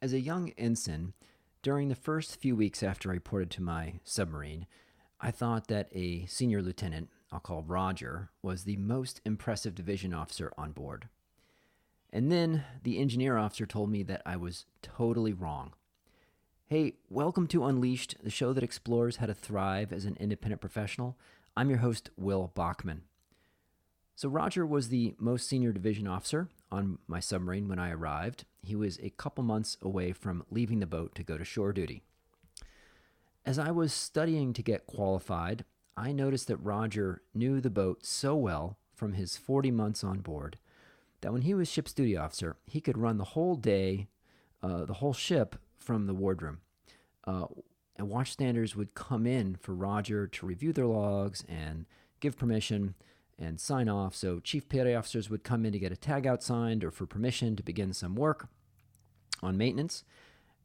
As a young ensign, during the first few weeks after I reported to my submarine, I thought that a senior lieutenant, I'll call Roger, was the most impressive division officer on board. And then the engineer officer told me that I was totally wrong. Hey, welcome to Unleashed, the show that explores how to thrive as an independent professional. I'm your host, Will Bachman. So, Roger was the most senior division officer on my submarine when I arrived. He was a couple months away from leaving the boat to go to shore duty. As I was studying to get qualified, I noticed that Roger knew the boat so well from his 40 months on board that when he was ship's duty officer, he could run the whole day, the whole ship from the wardroom. And watchstanders would come in for Roger to review their logs and give permission and sign off. So chief petty officers would come in to get a tag out signed or for permission to begin some work on maintenance.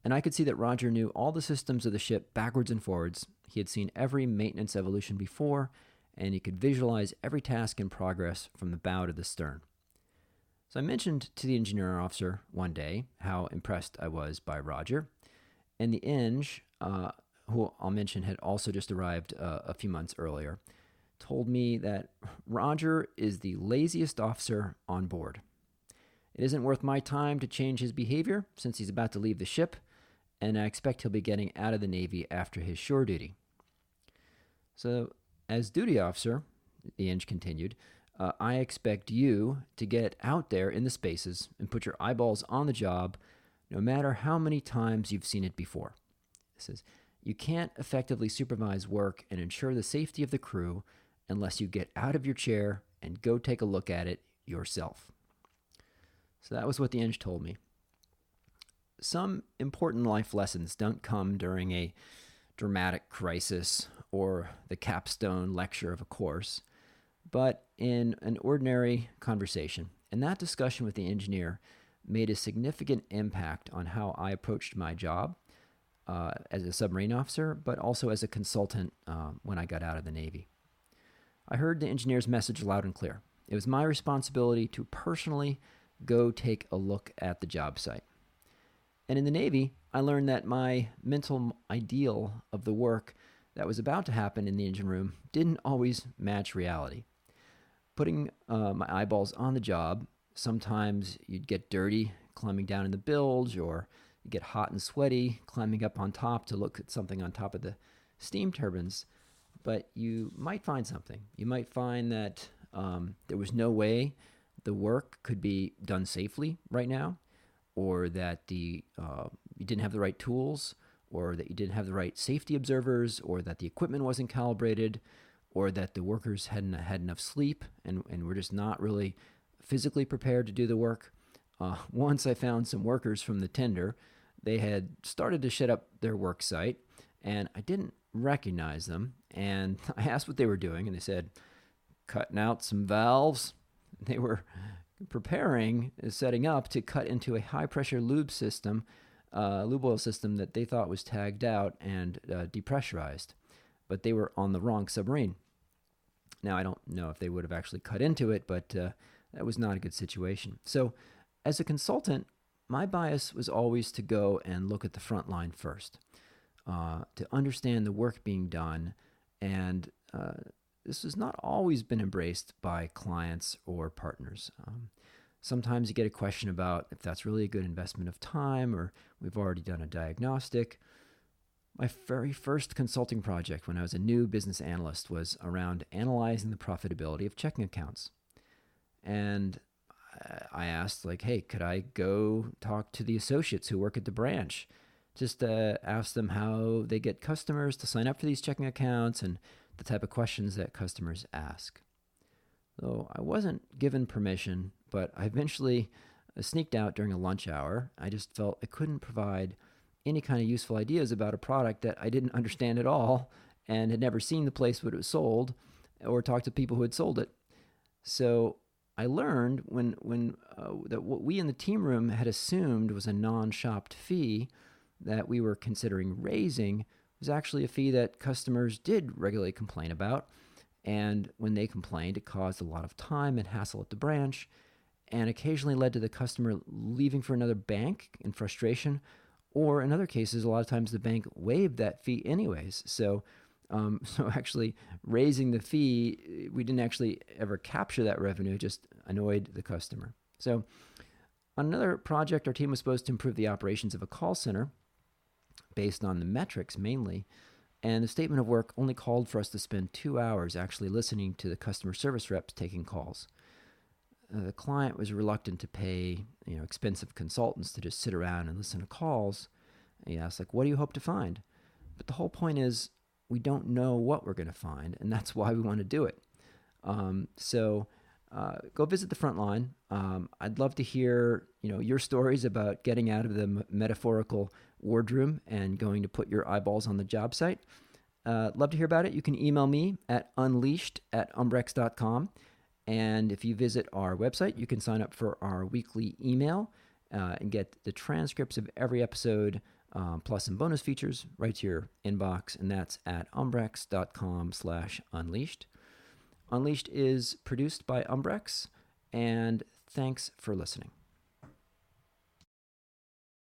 And I could see that Roger knew all the systems of the ship backwards and forwards. He had seen every maintenance evolution before, and he could visualize every task in progress from the bow to the stern. So I mentioned to the engineer officer one day how impressed I was by Roger. And the Eng, who I'll mention had also just arrived a few months earlier, told me that Roger is the laziest officer on board. It isn't worth my time to change his behavior since he's about to leave the ship, and I expect he'll be getting out of the Navy after his shore duty. So, as duty officer, the Eng continued, I expect you to get out there in the spaces and put your eyeballs on the job no matter how many times you've seen it before. It says, you can't effectively supervise work and ensure the safety of the crew unless you get out of your chair and go take a look at it yourself. So that was what the Eng told me. Some important life lessons don't come during a dramatic crisis or the capstone lecture of a course, but in an ordinary conversation. And that discussion with the engineer made a significant impact on how I approached my job as a submarine officer, but also as a consultant when I got out of the Navy. I heard the engineer's message loud and clear. It was my responsibility to personally go take a look at the job site. And in the Navy, I learned that my mental ideal of the work that was about to happen in the engine room didn't always match reality. Putting my eyeballs on the job, sometimes you'd get dirty climbing down in the bilge, or you get hot and sweaty climbing up on top to look at something on top of the steam turbines. But you might find something. You might find that there was no way the work could be done safely right now, or that you didn't have the right tools, or that you didn't have the right safety observers, or that the equipment wasn't calibrated, or that the workers hadn't had enough sleep and were just not really physically prepared to do the work. Once I found some workers from the tender. They had started to shed up their work site, and I didn't recognize them. And I asked what they were doing, and they said, cutting out some valves. They were preparing, setting up to cut into a high-pressure lube oil system that they thought was tagged out and depressurized. But they were on the wrong submarine. Now, I don't know if they would have actually cut into it, but that was not a good situation. So, as a consultant, my bias was always to go and look at the front line first, to understand the work being done, and this has not always been embraced by clients or partners. Sometimes you get a question about if that's really a good investment of time, or we've already done a diagnostic. My very first consulting project when I was a new business analyst was around analyzing the profitability of checking accounts. And I asked, hey, could I go talk to the associates who work at the branch? Just ask them how they get customers to sign up for these checking accounts and the type of questions that customers ask. So I wasn't given permission, but I eventually sneaked out during a lunch hour. I just felt I couldn't provide any kind of useful ideas about a product that I didn't understand at all and had never seen the place where it was sold or talked to people who had sold it. So I learned that what we in the team room had assumed was a non-shopped fee that we were considering raising was actually a fee that customers did regularly complain about. And when they complained, it caused a lot of time and hassle at the branch and occasionally led to the customer leaving for another bank in frustration Or in other cases, a lot of times the bank waived that fee anyways. So actually raising the fee, we didn't actually ever capture that revenue, just annoyed the customer. So on another project, our team was supposed to improve the operations of a call center based on the metrics mainly. And the statement of work only called for us to spend 2 hours actually listening to the customer service reps taking calls. The client was reluctant to pay, expensive consultants to just sit around and listen to calls. He asked, like, what do you hope to find? But the whole point is we don't know what we're going to find, and that's why we want to do it. So go visit the front line. I'd love to hear, your stories about getting out of the metaphorical wardroom and going to put your eyeballs on the job site. Love to hear about it. You can email me at unleashed@umbrex.com. And if you visit our website, you can sign up for our weekly email and get the transcripts of every episode, plus some bonus features right to your inbox. And that's at umbrex.com/unleashed. Unleashed is produced by Umbrex, and thanks for listening.